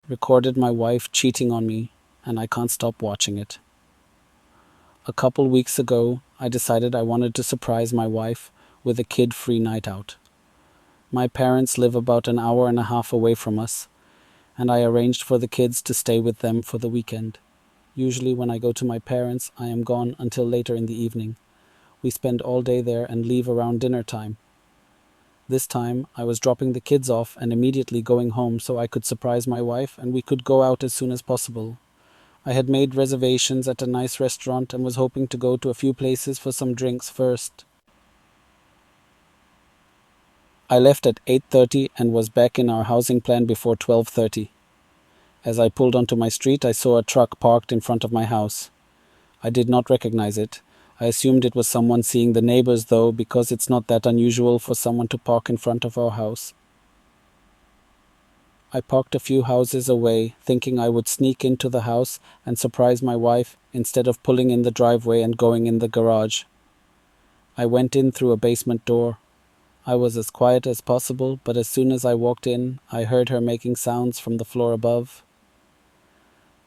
recorded my wife cheating on me, and I can't stop watching it. A couple weeks ago, I decided I wanted to surprise my wife with a kid-free night out. My parents live about an hour and a half away from us, and I arranged for the kids to stay with them for the weekend. Usually when I go to my parents, I am gone until later in the evening. We spend all day there and leave around dinner time. This time, I was dropping the kids off and immediately going home so I could surprise my wife and we could go out as soon as possible. I had made reservations at a nice restaurant and was hoping to go to a few places for some drinks first. I left at 8:30 and was back in our housing plan before 12:30. As I pulled onto my street, I saw a truck parked in front of my house. I did not recognize it. I assumed it was someone seeing the neighbors though, because it's not that unusual for someone to park in front of our house. I parked a few houses away, thinking I would sneak into the house and surprise my wife instead of pulling in the driveway and going in the garage. I went in through a basement door. I was as quiet as possible, but as soon as I walked in, I heard her making sounds from the floor above.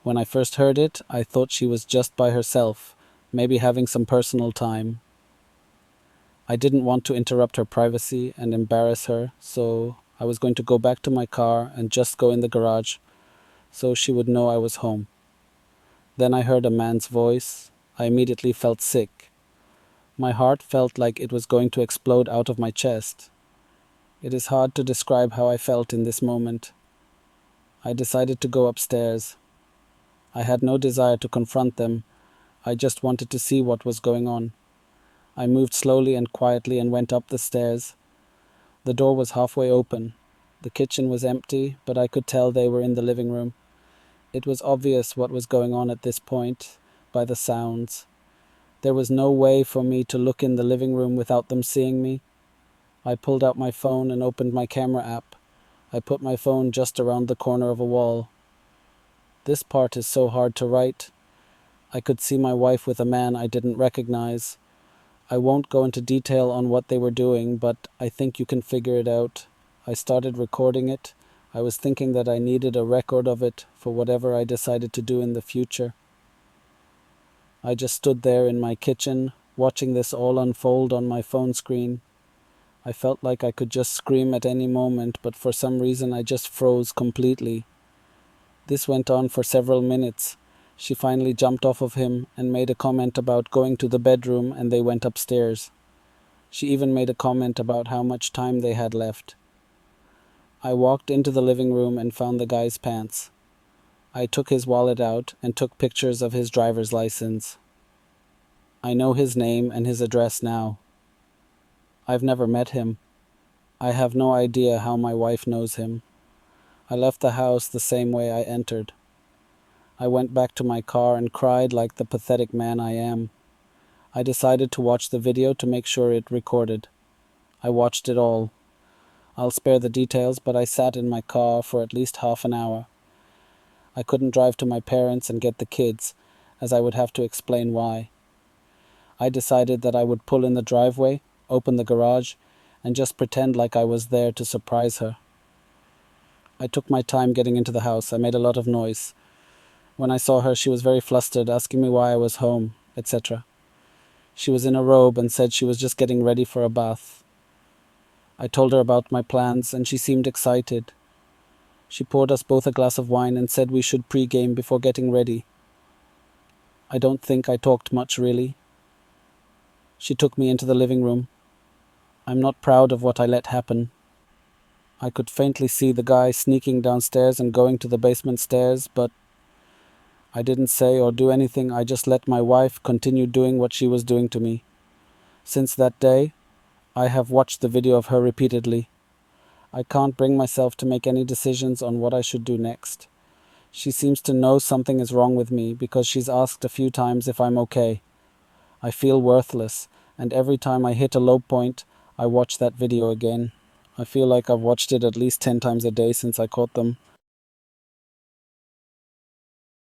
When I first heard it, I thought she was just by herself, maybe having some personal time. I didn't want to interrupt her privacy and embarrass her, so I was going to go back to my car and just go in the garage, so she would know I was home. Then I heard a man's voice. I immediately felt sick. My heart felt like it was going to explode out of my chest. It is hard to describe how I felt in this moment. I decided to go upstairs. I had no desire to confront them. I just wanted to see what was going on. I moved slowly and quietly and went up the stairs. The door was halfway open. The kitchen was empty, but I could tell they were in the living room. It was obvious what was going on at this point, by the sounds. There was no way for me to look in the living room without them seeing me. I pulled out my phone and opened my camera app. I put my phone just around the corner of a wall. This part is so hard to write. I could see my wife with a man I didn't recognize. I won't go into detail on what they were doing, but I think you can figure it out. I started recording it. I was thinking that I needed a record of it for whatever I decided to do in the future. I just stood there in my kitchen, watching this all unfold on my phone screen. I felt like I could just scream at any moment, but for some reason I just froze completely. This went on for several minutes. She finally jumped off of him and made a comment about going to the bedroom, and they went upstairs. She even made a comment about how much time they had left. I walked into the living room and found the guy's pants. I took his wallet out and took pictures of his driver's license. I know his name and his address now. I've never met him. I have no idea how my wife knows him. I left the house the same way I entered. I went back to my car and cried like the pathetic man I am. I decided to watch the video to make sure it recorded. I watched it all. I'll spare the details, but I sat in my car for at least half an hour. I couldn't drive to my parents and get the kids, as I would have to explain why. I decided that I would pull in the driveway, open the garage, and just pretend like I was there to surprise her. I took my time getting into the house. I made a lot of noise. When I saw her, she was very flustered, asking me why I was home, etc. She was in a robe and said she was just getting ready for a bath. I told her about my plans, and she seemed excited. She poured us both a glass of wine and said we should pre-game before getting ready. I don't think I talked much, really. She took me into the living room. I'm not proud of what I let happen. I could faintly see the guy sneaking downstairs and going to the basement stairs, but I didn't say or do anything. I just let my wife continue doing what she was doing to me. Since that day, I have watched the video of her repeatedly. I can't bring myself to make any decisions on what I should do next. She seems to know something is wrong with me because she's asked a few times if I'm okay. I feel worthless, and every time I hit a low point, I watch that video again. I feel like I've watched it at least 10 times a day since I caught them.